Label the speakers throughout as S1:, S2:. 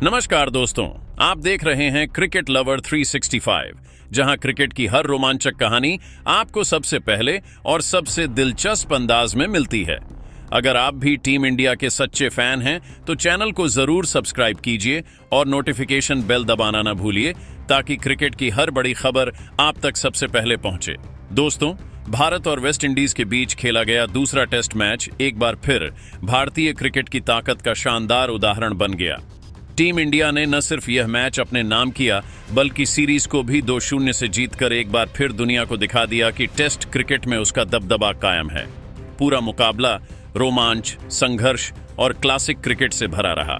S1: नमस्कार दोस्तों, आप देख रहे हैं क्रिकेट लवर 365, जहां क्रिकेट की हर रोमांचक कहानी आपको सबसे पहले और सबसे दिलचस्प अंदाज में मिलती है। अगर आप भी टीम इंडिया के सच्चे फैन हैं तो चैनल को जरूर सब्सक्राइब कीजिए और नोटिफिकेशन बेल दबाना न भूलिए ताकि क्रिकेट की हर बड़ी खबर आप तक सबसे पहले पहुंचे। दोस्तों, भारत और वेस्ट इंडीज के बीच खेला गया दूसरा टेस्ट मैच एक बार फिर भारतीय क्रिकेट की ताकत का शानदार उदाहरण बन गया। टीम इंडिया ने न सिर्फ यह मैच अपने नाम किया बल्कि सीरीज को भी 2-0 से जीतकर एक बार फिर दुनिया को दिखा दिया कि टेस्ट क्रिकेट में उसका दबदबा कायम है। पूरा मुकाबला रोमांच, संघर्ष और क्लासिक क्रिकेट से भरा रहा।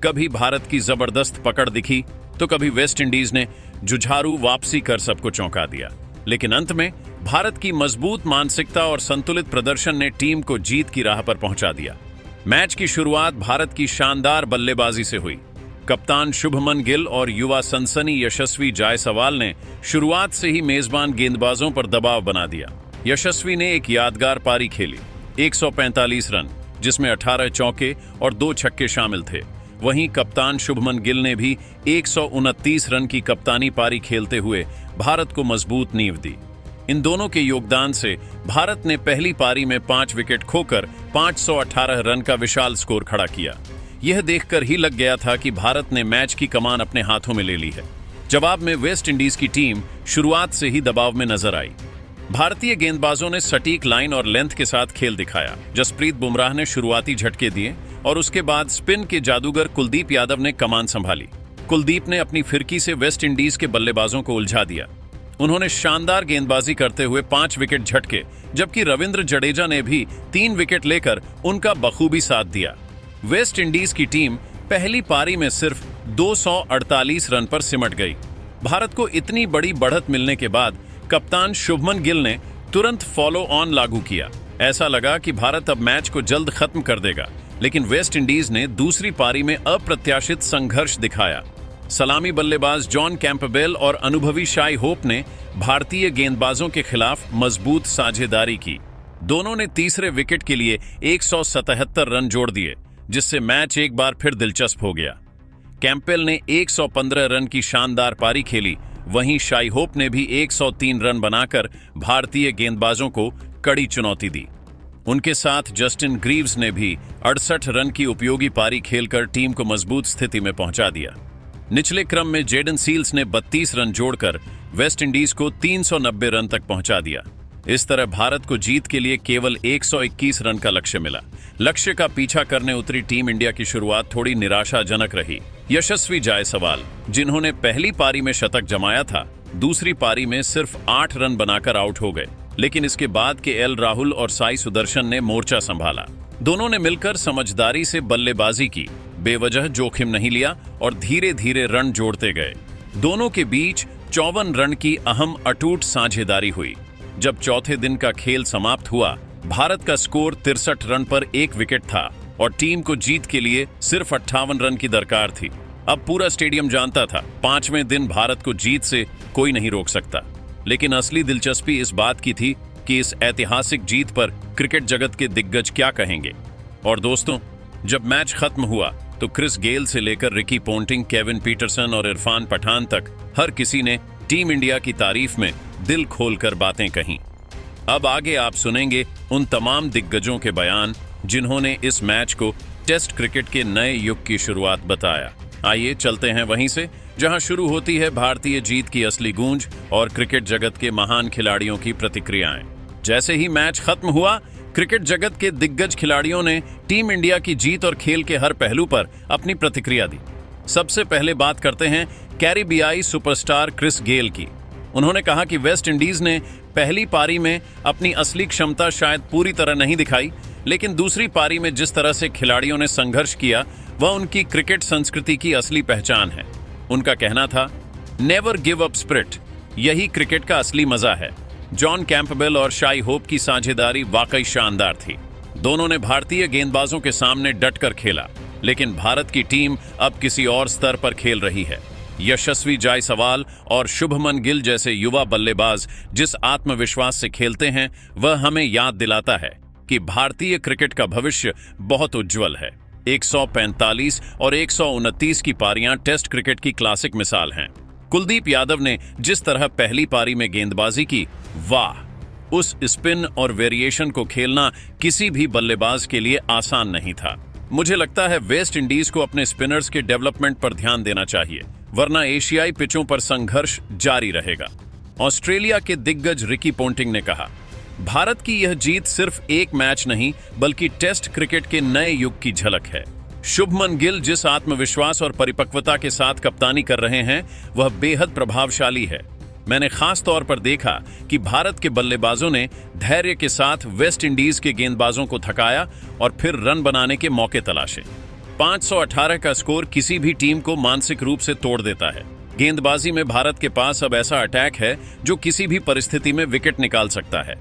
S1: कभी भारत की जबरदस्त पकड़ दिखी तो कभी वेस्ट इंडीज ने जुझारू वापसी कर सबको चौंका दिया, लेकिन अंत में भारत की मजबूत मानसिकता और संतुलित प्रदर्शन ने टीम को जीत की राह पर पहुंचा दिया। मैच की शुरुआत भारत की शानदार बल्लेबाजी से हुई। कप्तान शुभमन गिल और युवा सनसनी यशस्वी जायसवाल ने शुरुआत से ही मेजबान गेंदबाजों पर दबाव बना दिया। यशस्वी ने एक यादगार पारी खेली, 145 रन, जिसमें 18 चौके और 2 छक्के शामिल थे। वहीं कप्तान शुभमन गिल ने भी 129 रन की कप्तानी पारी खेलते हुए भारत को मजबूत नींव दी। इन दोनों के योगदान से भारत ने पहली पारी में 5 विकेट खोकर 518 रन का विशाल स्कोर खड़ा किया। यह देखकर ही लग गया था कि भारत ने मैच की कमान अपने हाथों में ले ली है। जवाब में वेस्ट इंडीज की टीम शुरुआत से ही दबाव में नजर आई। भारतीय गेंदबाजों ने सटीक लाइन और लेंथ के साथ खेल दिखाया। जसप्रीत बुमराह ने शुरुआती झटके दिए और उसके बाद स्पिन के जादूगर कुलदीप यादव ने कमान संभाली। कुलदीप ने अपनी फिरकी से वेस्ट इंडीज के बल्लेबाजों को उलझा दिया। उन्होंने शानदार गेंदबाजी करते हुए 5 विकेट झटके, जबकि रविंद्र जडेजा ने भी 3 विकेट लेकर उनका बखूबी साथ दिया। वेस्ट इंडीज की टीम पहली पारी में सिर्फ 248 रन पर सिमट गई। भारत को इतनी बड़ी बढ़त मिलने के बाद कप्तान शुभमन गिल ने तुरंत फॉलो ऑन लागू किया। ऐसा लगा कि भारत अब मैच को जल्द खत्म कर देगा, लेकिन वेस्ट इंडीज ने दूसरी पारी में अप्रत्याशित संघर्ष दिखाया। सलामी बल्लेबाज जॉन कैंपबेल और अनुभवी शाई होप ने भारतीय गेंदबाजों के खिलाफ मजबूत साझेदारी की। दोनों ने तीसरे विकेट के लिए 177 रन जोड़ दिए, जिससे मैच एक बार फिर दिलचस्प हो गया। कैंपबेल ने 115 रन की शानदार पारी खेली, वहीं शाई होप ने भी 103 रन बनाकर भारतीय गेंदबाजों को कड़ी चुनौती दी। उनके साथ जस्टिन ग्रीव्स ने भी 68 रन की उपयोगी पारी खेलकर टीम को मजबूत स्थिति में पहुंचा दिया। निचले क्रम में जेडन सील्स ने 32 रन जोड़कर वेस्ट इंडीज को 390 रन तक पहुंचा दिया। इस तरह भारत को जीत के लिए केवल 121 रन का लक्ष्य मिला। लक्ष्य का पीछा करने उतरी टीम इंडिया की शुरुआत थोड़ी निराशाजनक रही। यशस्वी जायसवाल, जिन्होंने पहली पारी में शतक जमाया था, दूसरी पारी में सिर्फ 8 रन बनाकर आउट हो गए, लेकिन इसके बाद के एल राहुल और साई सुदर्शन ने मोर्चा संभाला। दोनों ने मिलकर समझदारी से बल्लेबाजी की, बेवजह जोखिम नहीं लिया और धीरे धीरे रन जोड़ते गए। दोनों के बीच 54 रन की अहम अटूट साझेदारी हुई। जब चौथे दिन का खेल समाप्त हुआ, भारत का स्कोर 63 रन पर 1 विकेट था और टीम को जीत के लिए सिर्फ 58 रन की दरकार थी। अब पूरा स्टेडियम जानता था 5वें दिन भारत को जीत से कोई नहीं रोक सकता। लेकिन असली दिलचस्पी इस बात की थी कि इस ऐतिहासिक जीत पर क्रिकेट जगत के दिग्गज क्या कहेंगे। और दोस्तों, जब मैच खत्म हुआ तो क्रिस गेल से लेकर रिकी पोंटिंग, केविन पीटरसन और इरफान पठान तक हर किसी ने टीम इंडिया की तारीफ में दिल खोलकर बातें कहीं। अब आगे आप सुनेंगे उन तमाम दिग्गजों के बयान जिन्होंने इस मैच को टेस्ट क्रिकेट के नए युग की शुरुआत बताया। आइए चलते हैं वहीं से जहां शुरू होती है भारतीय जीत की असली गूंज और क्रिकेट जगत के महान खिलाड़ियों की प्रतिक्रियाएं। जैसे ही मैच खत्म हुआ, क्रिकेट जगत के दिग्गज खिलाड़ियों ने टीम इंडिया की जीत और खेल के हर पहलू पर अपनी प्रतिक्रिया दी। सबसे पहले बात करते हैं कैरिबियाई सुपरस्टार क्रिस गेल की। उन्होंने कहा कि वेस्ट इंडीज ने पहली पारी में अपनी असली क्षमता शायद पूरी तरह नहीं दिखाई, लेकिन दूसरी पारी में जिस तरह से खिलाड़ियों ने संघर्ष किया वह उनकी क्रिकेट संस्कृति की असली पहचान है। उनका कहना था, नेवर गिव अप स्पिरिट, यही क्रिकेट का असली मजा है। जॉन कैंपबेल और शाई होप की साझेदारी वाकई शानदार थी। दोनों ने भारतीय गेंदबाजों के सामने डटकर खेला, लेकिन भारत की टीम अब किसी और स्तर पर खेल रही है। यशस्वी जायसवाल और शुभमन गिल जैसे युवा बल्लेबाज जिस आत्मविश्वास से खेलते हैं, वह हमें याद दिलाता है कि भारतीय क्रिकेट का भविष्य बहुत उज्जवल है। 145 और 129 की पारियां टेस्ट क्रिकेट की क्लासिक मिसाल हैं। कुलदीप यादव ने जिस तरह पहली पारी में गेंदबाजी की, वाह! उस स्पिन और वेरिएशन को खेलना किसी भी बल्लेबाज के लिए आसान नहीं था। मुझे लगता है वेस्ट इंडीज को अपने स्पिनर्स के डेवलपमेंट पर ध्यान देना चाहिए, वरना एशियाई पिचों पर संघर्ष जारी रहेगा। ऑस्ट्रेलिया के दिग्गज रिकी पोंटिंग ने कहा, भारत की यह जीत सिर्फ एक मैच नहीं बल्कि टेस्ट क्रिकेट के नए युग की झलक है। शुभमन गिल जिस आत्मविश्वास और परिपक्वता के साथ कप्तानी कर रहे हैं वह बेहद प्रभावशाली है। मैंने खास तौर पर देखा कि भारत के बल्लेबाजों ने धैर्य के साथ वेस्ट इंडीज के गेंदबाजों को थकाया और फिर रन बनाने के मौके तलाशे। 518 का स्कोर किसी भी टीम को मानसिक रूप से तोड़ देता है। गेंदबाजी में भारत के पास अब ऐसा अटैक है जो किसी भी परिस्थिति में विकेट निकाल सकता है।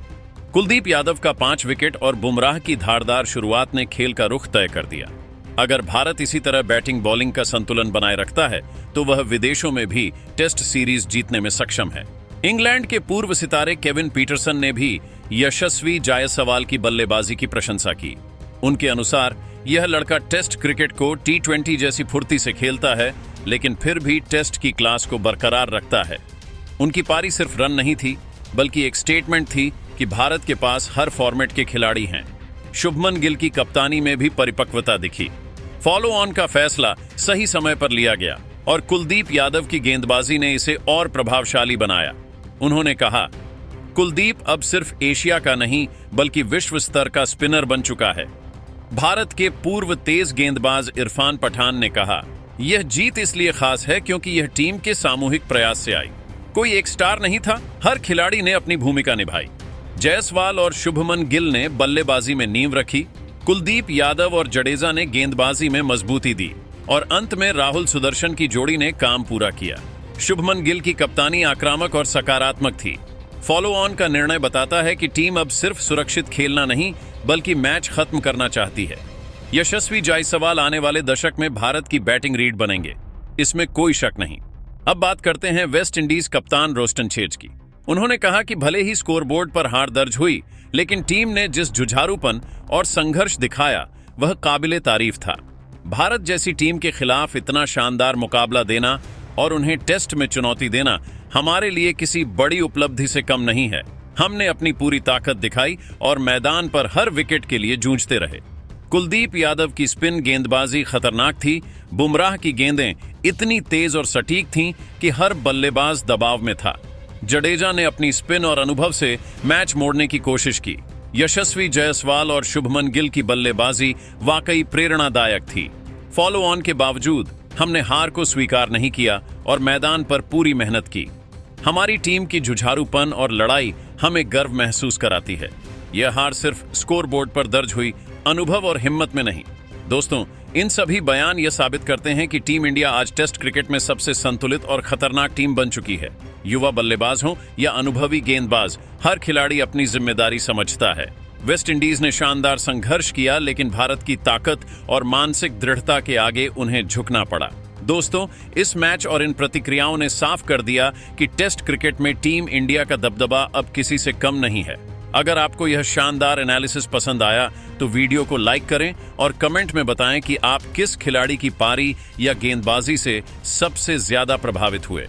S1: कुलदीप यादव का 5 विकेट और बुमराह की धारदार शुरुआत ने खेल का रुख तय कर दिया। अगर भारत इसी तरह बैटिंग बॉलिंग का संतुलन बनाए रखता है तो वह विदेशों में भी टेस्ट सीरीज जीतने में सक्षम है। इंग्लैंड के पूर्व सितारे केविन पीटरसन ने भी यशस्वी जायसवाल की बल्लेबाजी की प्रशंसा की। उनके अनुसार यह लड़का टेस्ट क्रिकेट को T20 जैसी फुर्ती से खेलता है, लेकिन फिर भी टेस्ट की क्लास को बरकरार रखता है। उनकी पारी सिर्फ रन नहीं थी बल्कि एक स्टेटमेंट थी कि भारत के पास हर फॉर्मेट के खिलाड़ी हैं। शुभमन गिल की कप्तानी में भी परिपक्वता दिखी। फॉलो ऑन का फैसला सही समय पर लिया गया और कुलदीप यादव की गेंदबाजी ने इसे और प्रभावशाली बनाया। उन्होंने कहा, कुलदीप अब सिर्फ एशिया का नहीं बल्कि विश्व स्तर का स्पिनर बन चुका है। भारत के पूर्व तेज गेंदबाज इरफान पठान ने कहा, यह जीत इसलिए खास है क्योंकि यह टीम के सामूहिक प्रयास से आई। कोई एक स्टार नहीं था, हर खिलाड़ी ने अपनी भूमिका निभाई। जायसवाल और शुभमन गिल ने बल्लेबाजी में नींव रखी, कुलदीप यादव और जडेजा ने गेंदबाजी में मजबूती दी और अंत में राहुल सुदर्शन की जोड़ी ने काम पूरा किया। शुभमन गिल की कप्तानी आक्रामक और सकारात्मक थी। फॉलो ऑन का निर्णय बताता है कि टीम अब सिर्फ सुरक्षित खेलना नहीं बल्कि मैच खत्म करना चाहती है। यशस्वी जायसवाल आने वाले दशक में भारत की बैटिंग रीढ़ बनेंगे, इसमें कोई शक नहीं। अब बात करते हैं वेस्ट इंडीज कप्तान रोस्टन चेज की। उन्होंने कहा कि भले ही स्कोरबोर्ड पर हार दर्ज हुई, लेकिन टीम ने जिस जुझारूपन और संघर्ष दिखाया वह काबिले तारीफ था। भारत जैसी टीम के खिलाफ इतना शानदार मुकाबला देना और उन्हें टेस्ट में चुनौती देना हमारे लिए किसी बड़ी उपलब्धि से कम नहीं है। हमने अपनी पूरी ताकत दिखाई और मैदान पर हर विकेट के लिए जूझते रहे। कुलदीप यादव की स्पिन गेंदबाजी खतरनाक थी। बुमराह की गेंदें इतनी तेज और सटीक थीं कि हर बल्लेबाज दबाव में था। जडेजा ने अपनी स्पिन और अनुभव से मैच मोड़ने की कोशिश की। यशस्वी जायसवाल और शुभमन गिल की बल्लेबाजी वाकई प्रेरणादायक थी। फॉलो ऑन के बावजूद हमने हार को स्वीकार नहीं किया और मैदान पर पूरी मेहनत की। हमारी टीम की जुझारूपन और लड़ाई हमें गर्व महसूस कराती है। यह हार सिर्फ स्कोरबोर्ड पर दर्ज हुई अनुभव और हिम्मत में नहीं। दोस्तों, इन सभी बयान यह साबित करते हैं कि टीम इंडिया आज टेस्ट क्रिकेट में सबसे संतुलित और खतरनाक टीम बन चुकी है। युवा बल्लेबाज हों या अनुभवी गेंदबाज, हर खिलाड़ी अपनी जिम्मेदारी समझता है। वेस्ट इंडीज ने शानदार संघर्ष किया, लेकिन भारत की ताकत और मानसिक दृढ़ता के आगे उन्हें झुकना पड़ा। दोस्तों, इस मैच और इन प्रतिक्रियाओं ने साफ कर दिया कि टेस्ट क्रिकेट में टीम इंडिया का दबदबा अब किसी से कम नहीं है। अगर आपको यह शानदार एनालिसिस पसंद आया तो वीडियो को लाइक करें और कमेंट में बताएं कि आप किस खिलाड़ी की पारी या गेंदबाजी से सबसे ज्यादा प्रभावित हुए।